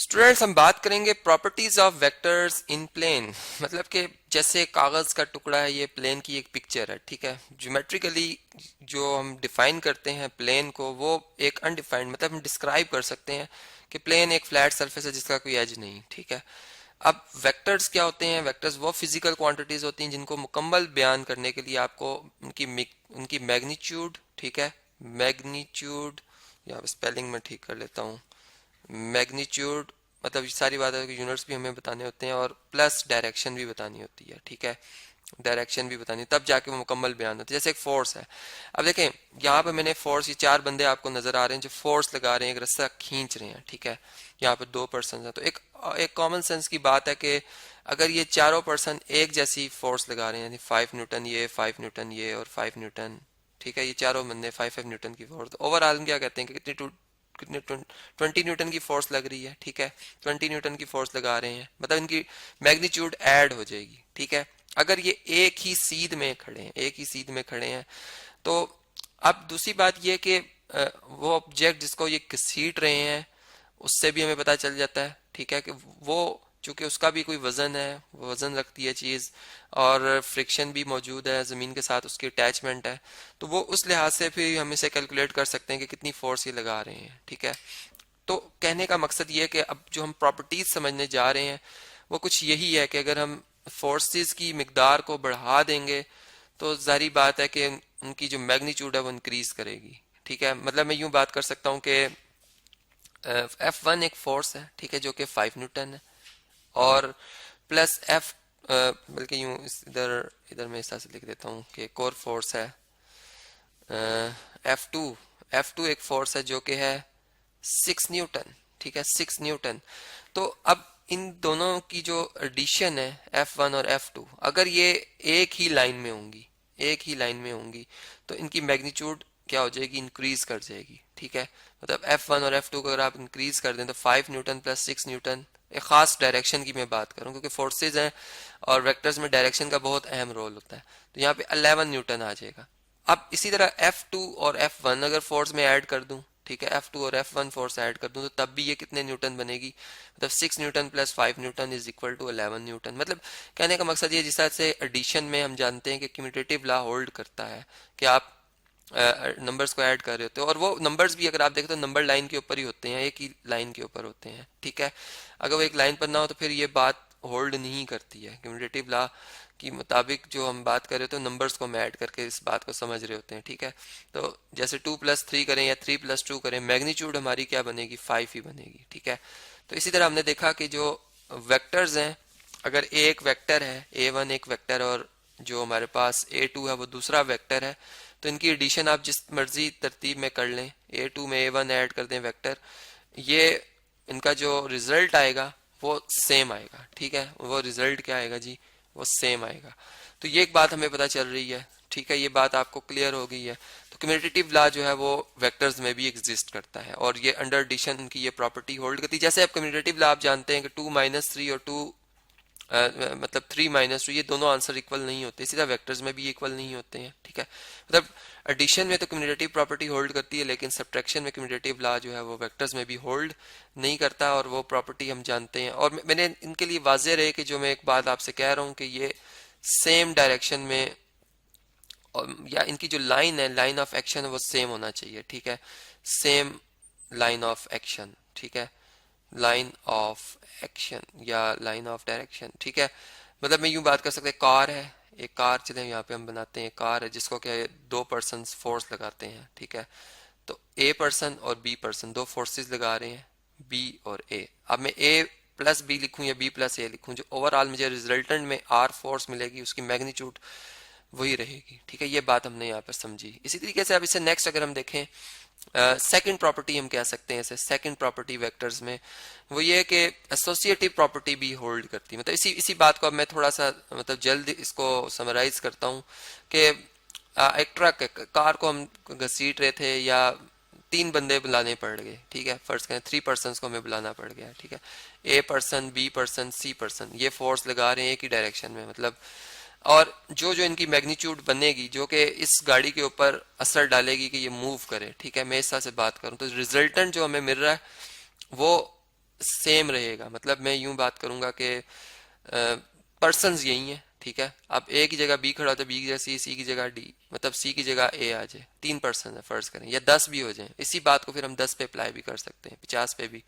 Students हम बात करेंगे properties of vectors in plane. मतलब कि जैसे कागज का टुकड़ा है, ये प्लेन की एक पिक्चर है, ठीक है। ज्योमेट्रिकली जो हम डिफाइन करते हैं प्लेन को, वो एक अनडिफाइंड, मतलब हम डिस्क्राइब कर सकते हैं कि प्लेन एक फ्लैट सरफेस है जिसका कोई एज नहीं, ठीक है। अब वेक्टर्स क्या होते हैं? वेक्टर्स वो फिजिकल क्वांटिटीज होती हैं जिनको मुकम्मल बयान करने के लिए आपको उनकी मैग्नीट्यूड, ठीक है, मैग्नीट्यूड, या स्पेलिंग में ठीक कर लेता हूँ, मैग्नीट्यूड, मतलब सारी बातें की यूनिट्स भी हमें बताने होते हैं, और प्लस डायरेक्शन भी बतानी होती है, ठीक है। डायरेक्शन भी बतानी, तब जाके वो मुकम्मल बयान होती है। जैसे एक फोर्स है, अब देखें यहाँ पे मैंने फोर्स, ये चार बंदे आपको नजर आ रहे हैं जो फोर्स लगा रहे हैं, एक रस्सा खींच रहे हैं, ठीक है। यहाँ पे दो पर्सन है, तो एक कॉमन सेंस की बात है कि अगर ये चारों पर्सन एक जैसी फोर्स लगा रहे हैं, यानी 5 न्यूटन ये, 5 न्यूटन ये और 5 न्यूटन, ठीक है, ये चारों बंदे 5 5 न्यूटन की फोर्स, ओवरऑल हम क्या कहते हैं कि कितने 20 न्यूटन की फोर्स लग रही है, ठीक है। 20 न्यूटन की फोर्स लगा रहे हैं, मतलब इनकी मैग्नीट्यूड ऐड हो जाएगी, ठीक है। अगर ये एक ही सीध में खड़े हैं, एक ही सीध में खड़े हैं, तो अब दूसरी बात ये कि वो ऑब्जेक्ट जिसको ये घसीट रहे हैं उससे भी हमें पता चल जाता है, ठीक है, कि वो चूंकि उसका भी कोई वजन है, वजन रखती है चीज, और फ्रिक्शन भी मौजूद है, जमीन के साथ उसकी अटैचमेंट है, तो वो उस लिहाज से भी हम इसे कैलकुलेट कर सकते हैं कि कितनी फोर्स ये लगा रहे हैं, ठीक है। तो कहने का मकसद ये है कि अब जो हम प्रॉपर्टीज समझने जा रहे हैं वो कुछ यही है कि अगर हम फोर्सेस की मिकदार को बढ़ा देंगे तो जारी बात है कि उनकी जो मैग्नीट्यूड है वो इंक्रीज करेगी, ठीक है। मतलब मैं यूं बात कर सकता हूं कि F1 एक फोर्स है, ठीक है, जो कि 5 न्यूटन है, और प्लस F, बल्कि यूं इधर इधर मैं इस तरह से लिख देता हूँ कि एक और फोर्स है F2। F2 एक फोर्स है जो कि है 6 न्यूटन, ठीक है, 6 न्यूटन। तो अब इन दोनों की जो एडिशन है F1 और F2, अगर ये एक ही लाइन में होंगी, एक ही लाइन में होंगी, तो इनकी मैग्नीट्यूड क्या हो जाएगी, इंक्रीज कर जाएगी, ठीक है। मतलब F1 और F2 को अगर आप इंक्रीज कर दें तो 5 न्यूटन प्लस 6 न्यूटन, एक खास डायरेक्शन की मैं बात करूं क्योंकि फोर्सेज हैं और वेक्टर्स में डायरेक्शन का बहुत अहम रोल होता है, तो यहाँ पे 11 न्यूटन आ जाएगा। अब इसी तरह F2 और F1 अगर फोर्स में ऐड कर दूं, ठीक है, F2 और F1 फोर्स ऐड कर दूं, तो तब भी ये कितने न्यूटन बनेगी, मतलब 6 newton plus 5 newton is equal to 11 newton. मतलब कहने का मकसद ये, जिस तरह से एडिशन में हम जानते हैं कि क्यूमुलेटिव लॉ होल्ड करता है कि आप नंबर्स को ऐड कर रहे होते हो, और वो नंबर्स भी अगर आप देखें तो नंबर लाइन के ऊपर ही होते हैं, एक ही लाइन के ऊपर होते हैं, ठीक है। अगर वो एक लाइन पर ना हो तो फिर ये बात होल्ड नहीं करती है। क्यूमुलेटिव लॉ के मुताबिक जो हम बात कर रहे होते हैं नंबर्स को हम ऐड करके इस बात को समझ रहे होते हैं, ठीक है। तो जैसे 2+3 करें या 3+2 करें, मैग्नीट्यूड हमारी क्या बनेगी, 5 ही बनेगी, ठीक है। तो इसी तरह हमने देखा कि जो वेक्टर्स हैं, अगर एक वेक्टर है A1 एक वेक्टर, और जो हमारे पास A2 है वो दूसरा वेक्टर है, तो इनकी एडिशन आप जिस मर्जी तरतीब में कर लें, A2 में A1 ऐड कर दें वेक्टर, ये इनका जो रिजल्ट आएगा वो सेम आएगा, ठीक है। वो रिजल्ट क्या आएगा जी, वो सेम आएगा। तो ये एक बात हमें पता चल रही है, ठीक है, ये बात आपको क्लियर हो गई है। तो क्यूमुलेटिव लॉ जो है वो वेक्टर्स में भी एग्जिस्ट करता है, और ये अंडर एडिशन उनकी ये प्रॉपर्टी होल्ड करती है। जैसे आप क्यूमुलेटिव लॉ आप जानते हैं कि 2 - 3 और 2 मतलब 3 - 2, ये दोनों आंसर इक्वल नहीं होते, इसी तरह वेक्टर्स में भी इक्वल नहीं होते हैं, ठीक है। मतलब एडिशन में तो क्यूमुलेटिव प्रॉपर्टी होल्ड करती है, लेकिन सब्ट्रैक्शन में क्यूमुलेटिव लॉ जो है वो वेक्टर्स में भी होल्ड नहीं करता, और वो प्रॉपर्टी हम जानते हैं। और मैंने इनके लिए वाज़ेह रहे कि जो मैं एक बात आपसे कह रहा हूँ कि ये सेम डायरेक्शन में, या इनकी जो लाइन है, लाइन ऑफ एक्शन है, वो सेम होना चाहिए, ठीक है, सेम लाइन ऑफ एक्शन, ठीक है, लाइन ऑफ एक्शन या लाइन ऑफ डायरेक्शन, ठीक है। मतलब मैं यूं बात कर सकते, कार है, एक कार, चले यहाँ पे हम बनाते हैं, कार है जिसको क्या है, दो पर्सन फोर्स लगाते हैं, ठीक है। तो ए पर्सन और बी पर्सन दो फोर्सेस लगा रहे हैं, बी और ए। अब मैं ए प्लस बी लिखूं या बी प्लस ए लिखूं, जो ओवरऑल मुझे रिजल्टेंट में आर फोर्स मिलेगी उसकी मैग्नीट्यूड वही रहेगी, ठीक है। ये बात हमने यहाँ पर समझी। इसी तरीके से अब इसे नेक्स्ट अगर हम देखें, सेकंड प्रॉपर्टी हम कह सकते हैं इसे, सेकंड प्रॉपर्टी वेक्टर्स में वो ये है कि एसोसिएटिव प्रॉपर्टी भी होल्ड करती है। मतलब इसी बात को अब मैं थोड़ा सा मतलब जल्द इसको समराइज करता हूँ कि एक ट्रक है, कार को हम घसीट रहे थे, या 3 बंदे बुलाने पड़ गए, ठीक है, फर्स्ट करें 3 पर्सन को हमें बुलाना पड़ गया, ठीक है। A person, B person, C person, ये फोर्स लगा रहे हैं एक ही डायरेक्शन में, मतलब, और जो जो इनकी मैग्नीट्यूड बनेगी जो कि इस गाड़ी के ऊपर असर डालेगी कि ये मूव करे, ठीक है, मैं इस तरह से बात करूं, तो रिजल्टेंट जो हमें मिल रहा है वो सेम रहेगा। मतलब मैं यूं बात करूंगा कि पर्सन्स यही हैं, ठीक है। अब ए की जगह बी खड़ा हो तो बी की जगह सी, सी की जगह डी, मतलब सी की जगह ए आ जाए। 3 पर्सन है फर्ज करें, या 10 भी हो जाए। इसी बात को फिर हम 10 पे अप्लाई भी कर सकते हैं, 50 पे भी।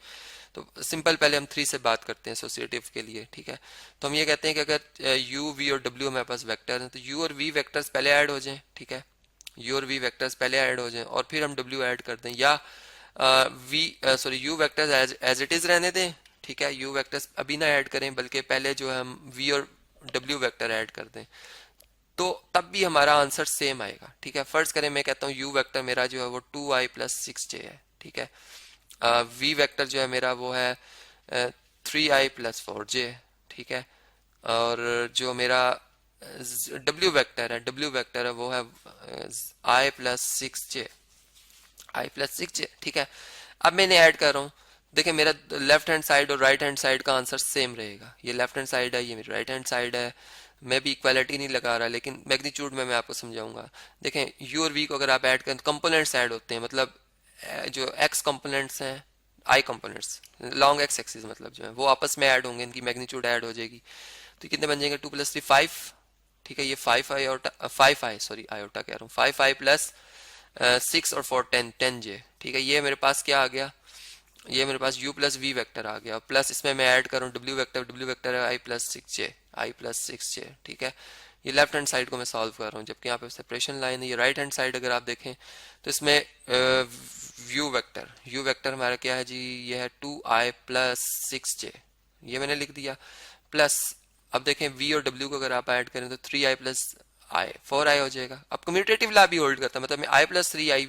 तो सिंपल पहले हम 3 से बात करते हैं एसोसिएटिव के लिए, ठीक है। तो हम ये कहते हैं कि अगर यू वी और डब्ल्यू हमारे पास वेक्टर हैं तो यू और वी वेक्टर्स पहले ऐड हो जाएं, ठीक है। यू और वी वेक्टर्स पहले ऐड हो जाएं और फिर हम डब्ल्यू ऐड कर दें, या V sorry U vectors as it is रहने दें, ठीक है। यू वेक्टर्स अभी ना ऐड करें, बल्कि पहले जो है हम वी और डब्ल्यू वेक्टर ऐड कर दें, तो तब भी हमारा आंसर सेम आएगा, ठीक है। फर्ज करें मैं कहता हूँ यू वेक्टर मेरा जो है वो 2i+6j है, ठीक है। वी वेक्टर जो है मेरा वो है 3i+4j, ठीक है। और जो मेरा डब्ल्यू वेक्टर है वो है i+6j, i+6j, ठीक है। अब मैंने ऐड कर रहा हूँ, देखिए मेरा लेफ्ट हैंड साइड और राइट हैंड साइड का आंसर सेम रहेगा। ये लेफ्ट हैंड साइड है, ये मेरी राइट हैंड साइड है। मैं भी इक्वालिटी नहीं लगा रहा, लेकिन मैग्नीट्यूड में मैं आपको समझाऊंगा। देखें यू और वी को अगर आप ऐड करें तो कंपोनेंट्स ऐड होते हैं, मतलब जो एक्स कंपोनेंट्स हैं, आई कंपोनेंट्स लॉन्ग एक्स एक्सिस मतलब जो है वो आपस में ऐड होंगे, इनकी मैग्नीट्यूड ऐड हो जाएगी। तो कितने बन जाएंगे, 2+3 5, ठीक है। ये 5i सॉरी आयोटा कह रहा हूँ, 5i+6 और 4 10j, ठीक है। ये मेरे पास क्या आ गया, ये मेरे पास u प्लस वी वेक्टर आ गया, प्लस इसमें मैं ऐड करूँ डब्ल्यू वेक्टर है i+6j, ठीक है। ये लेफ्ट हैंड साइड को मैं सॉल्व कर रहा हूँ, जबकि यहाँ पे सेपरेशन लाइन है। ये राइट हैंड साइड अगर आप देखें तो इसमें यू वेक्टर हमारा क्या है जी, ये है 2i+6j, ये मैंने लिख दिया। प्लस अब देखें v और w को अगर आप ऐड करें तो 3i+i 4i हो जाएगा। अब कम्यूटेटिव लॉ भी होल्ड करता है, मतलब मैं i+3i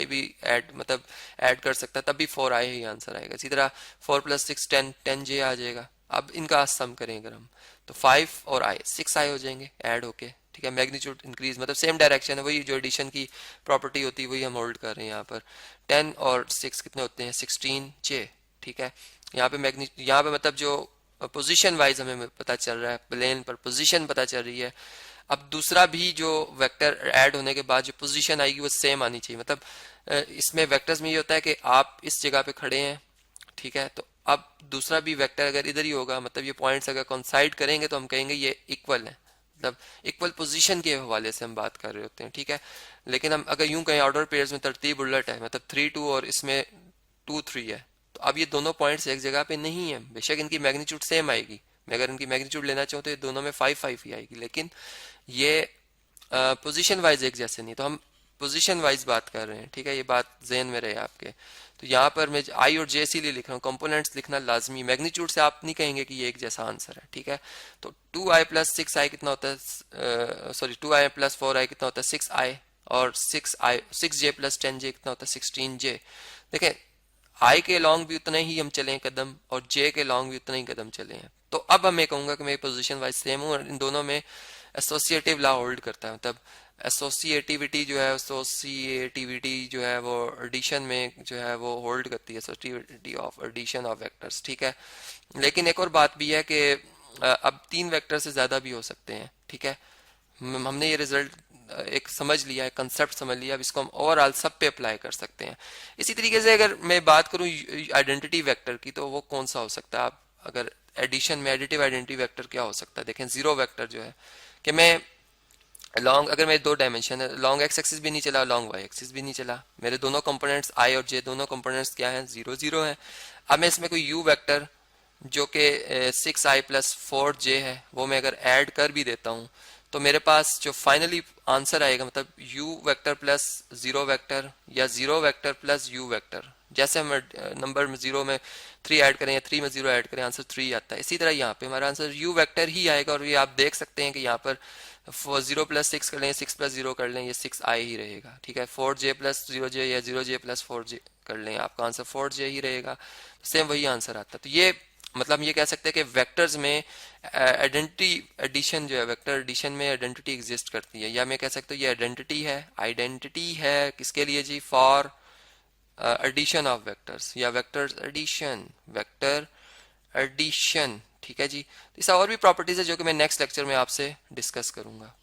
भी ऐड मतलब ऐड कर सकता, तब भी 4i ही आंसर आएगा। इसी तरह 4+6 10j आ जाएगा। अब इनका सम करें अगर हम तो 5 और i 6i हो जाएंगे ऐड होके, ठीक है। मैग्नीट्यूड इंक्रीज मतलब सेम डायरेक्शन है, वही जो एडिशन की प्रॉपर्टी होती है वही हम होल्ड कर रहे हैं यहाँ पर। 10 और 6 कितने होते हैं, 16j, ठीक है। यहाँ पे यहाँ पे मतलब जो पोजीशन वाइज हमें पता चल रहा है, प्लेन पर पोजीशन पता चल रही है। अब दूसरा भी जो वेक्टर ऐड होने के बाद जो पोजीशन आएगी वो सेम आनी चाहिए। मतलब इसमें वेक्टर्स में ये होता है कि आप इस जगह पे खड़े हैं, ठीक है। तो अब दूसरा भी वेक्टर अगर इधर ही होगा, मतलब ये पॉइंट्स अगर कॉन्साइड करेंगे तो हम कहेंगे ये इक्वल है, मतलब इक्वल पोजीशन के हवाले से हम बात कर रहे होते हैं, ठीक है। लेकिन हम अगर यूं कहें ऑर्डर पेयर्स में तरतीब उलट है, मतलब 3 2 और इसमें 2 3 है, तो अब ये दोनों पॉइंट्स एक जगह पे नहीं है। बेशक इनकी मैग्नीट्यूड सेम आएगी, मैं अगर इनकी मैग्नीट्यूड लेना चाहूँ तो ये दोनों में 5 5 ही आएगी, लेकिन ये पोजीशन वाइज एक जैसे नहीं। तो हम पोजीशन वाइज बात कर रहे हैं, ठीक है। ये बात जहन में रहे आपके। तो यहाँ पर मैं आई और जे इसीलिए लिख रहा हूँ, कंपोनेंट्स लिखना लाजमी। मैग्नीट्यूड से आप नहीं कहेंगे कि ये एक जैसा आंसर है, ठीक है। तो 2i+6i कितना होता है, सॉरी 2i+4i कितना होता है 6i, और 6j+10j कितना होता है 16j। देखें आई के लॉन्ग भी उतना ही हम चले हैं कदम, और जे के लॉन्ग भी उतना ही कदम चले हैं। तो अब मैं कहूंगा कि मेरी पोजीशन वाइज सेम हूँ, और इन दोनों में एसोसिएटिव लॉ होल्ड करता है। मतलब एसोसिएटिविटी जो है वो एडिशन में जो है वो होल्ड करती है, associativity of addition of vectors, ठीक है। लेकिन एक और बात भी है कि अब 3 वेक्टर से ज्यादा भी हो सकते हैं, ठीक है। हमने ये रिजल्ट एक समझ लिया है, कंसेप्ट समझ लिया, अब इसको हम ओवरऑल सब पे अप्लाई कर सकते हैं। इसी तरीके से अगर मैं बात करूं आइडेंटिटी वेक्टर की, तो वो कौन सा हो सकता है। आप अगर एडिशन में एडिटिव आइडेंटिटी वेक्टर क्या हो सकता है, देखें जीरो वेक्टर जो है कि मैं लॉन्ग, अगर मेरे 2 डायमेंशन है, लॉन्ग एक्स एक्सिस भी नहीं चला, लॉन्ग वाई एक्सिस भी नहीं चला, मेरे दोनों कंपोनेंट्स आई और जे दोनों कंपोनेंट्स क्या हैं 0 0 है। अब मैं इसमें कोई यू वेक्टर जो कि 6i+4j है वो मैं अगर ऐड कर भी देता हूँ, तो मेरे पास जो फाइनली आंसर आएगा, मतलब u वेक्टर प्लस 0 वेक्टर या 0 वेक्टर प्लस u वेक्टर, जैसे हम नंबर में 0 में 3 ऐड करें या 3 में 0 ऐड करें आंसर 3 आता है। इसी तरह यहाँ पे हमारा आंसर u वेक्टर ही आएगा, और ये आप देख सकते हैं कि यहाँ पर 0+6 कर लें, 6+0 कर लें, ये 6i ही रहेगा, ठीक है। 4j+0j या 0j+4j कर लें, आपका आंसर 4j ही रहेगा, सेम वही आंसर आता है। तो ये मतलब हम ये कह सकते हैं कि वेक्टर्स में आइडेंटिटी एडिशन जो है, वेक्टर एडिशन में आइडेंटिटी एग्जिस्ट करती है, या मैं कह सकता हूँ ये आइडेंटिटी है किसके लिए जी, फॉर एडिशन ऑफ वेक्टर्स या वेक्टर एडिशन, ठीक है जी। तो इसका और भी प्रॉपर्टीज है जो कि मैं नेक्स्ट लेक्चर में आपसे डिस्कस करूंगा।